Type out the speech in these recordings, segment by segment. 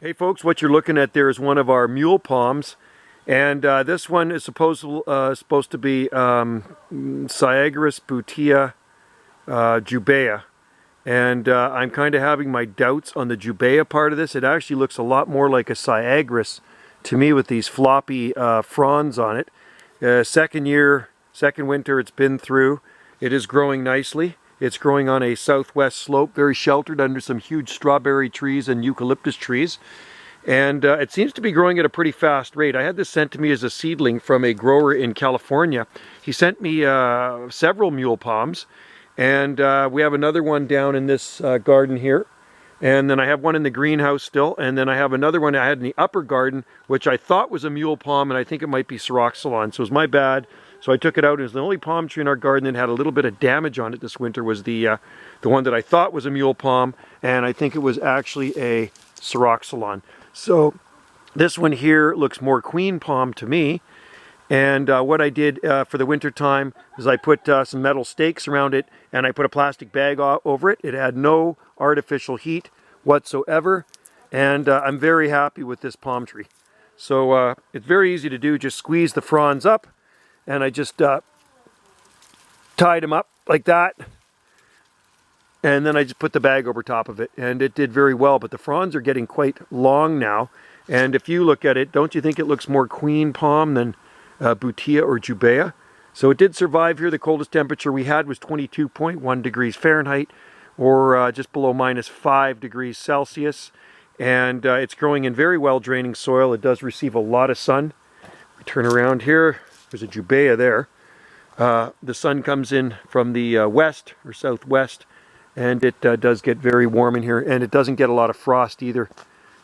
Hey folks, what you're looking at there is one of our mule palms, and this one is supposed to be Butiagrus Butia jubea, and I'm kind of having my doubts on the jubea part of this. It actually looks a lot more like a Butiagrus to me with these floppy fronds on it. Second winter it's been through. It is growing nicely. It's growing on a southwest slope, very sheltered under some huge strawberry trees and eucalyptus trees. And it seems to be growing at a pretty fast rate. I had this sent to me as a seedling from a grower in California. He sent me several mule palms. And we have another one down in this garden here. And then I have one in the greenhouse still. And then I have another one I had in the upper garden, which I thought was a mule palm, and I think it might be Syroxylon. So it was my bad. So I took it out. It was the only palm tree in our garden that had a little bit of damage on it this winter was the one that I thought was a mule palm, and I think it was actually a Syroxylon. So this one here looks more queen palm to me. And what I did for the winter time is I put some metal stakes around it, and I put a plastic bag over it. It had no artificial heat whatsoever, and I'm very happy with this palm tree. So it's very easy to do. Just squeeze the fronds up, and I just tied them up like that, and then I just put the bag over top of it, and it did very well. But the fronds are getting quite long now, and if you look at it, don't you think it looks more queen palm than Butia or jubea? So it did survive here. The coldest temperature we had was 22.1 degrees Fahrenheit, or just below -5 degrees Celsius, and it's growing in very well draining soil. It does receive a lot of sun. We turn around here. There's a jubea there. The sun comes in from the west or southwest, and it does get very warm in here, and it doesn't get a lot of frost either.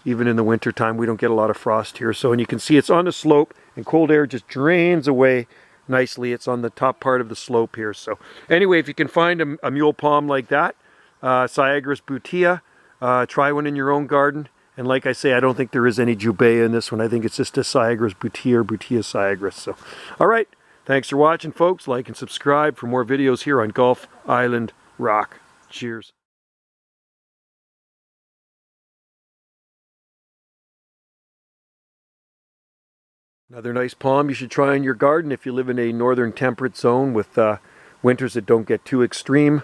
Even in the winter time, we don't get a lot of frost here. So, and you can see it's on the slope, and cold air just drains away nicely. It's on the top part of the slope here. So anyway, if you can find a mule palm like that, Butiagrus Butia, try one in your own garden. And like I say, I don't think there is any jubea in this one. I think it's just a Butiagrus Butia or Butia Butiagrus. So, all right. Thanks for watching, folks. Like and subscribe for more videos here on Gulf Island Rock. Cheers. Another nice palm you should try in your garden if you live in a northern temperate zone with winters that don't get too extreme.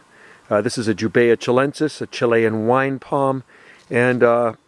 This is a Jubea chilensis, a Chilean wine palm, and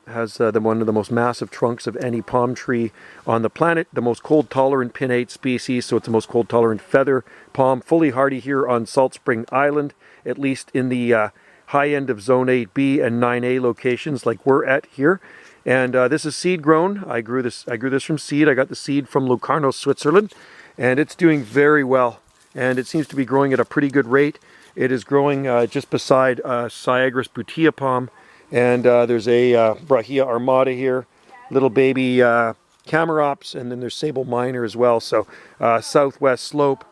has one of the most massive trunks of any palm tree on the planet. The most cold-tolerant pinnate species, so it's the most cold-tolerant feather palm. Fully hardy here on Salt Spring Island, at least in the high end of Zone 8B and 9A locations like we're at here. And this is seed grown. I grew this from seed. I got the seed from Locarno, Switzerland, and it's doing very well. And it seems to be growing at a pretty good rate. It is growing just beside Butiagrus Butia palm, and there's a Brahia armata here, little baby Camarops, and then there's Sable minor as well. So southwest slope,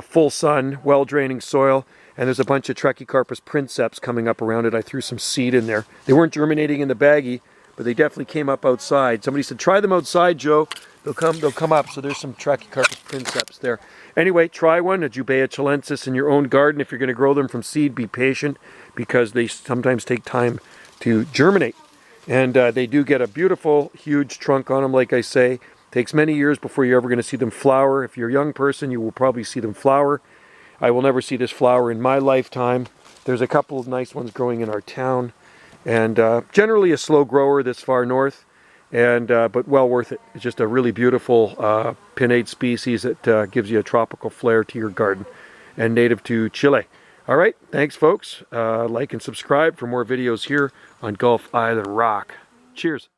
full sun, well draining soil, and there's a bunch of Trachycarpus princeps coming up around it. I threw some seed in there. They weren't germinating in the baggie, but they definitely came up outside. Somebody said, try them outside, Joe. They'll come up. So there's some Trachycarpus princeps there. Anyway, try one, a Jubea chilensis in your own garden. If you're going to grow them from seed, be patient because they sometimes take time to germinate. And they do get a beautiful, huge trunk on them, like I say. Takes many years before you're ever going to see them flower. If you're a young person, you will probably see them flower. I will never see this flower in my lifetime. There's a couple of nice ones growing in our town. And generally a slow grower this far north, and but well worth it. It's just a really beautiful pinnate species that gives you a tropical flair to your garden, and native to Chile. All right, thanks folks. Like and subscribe for more videos here on Gulf Island Rock. Cheers.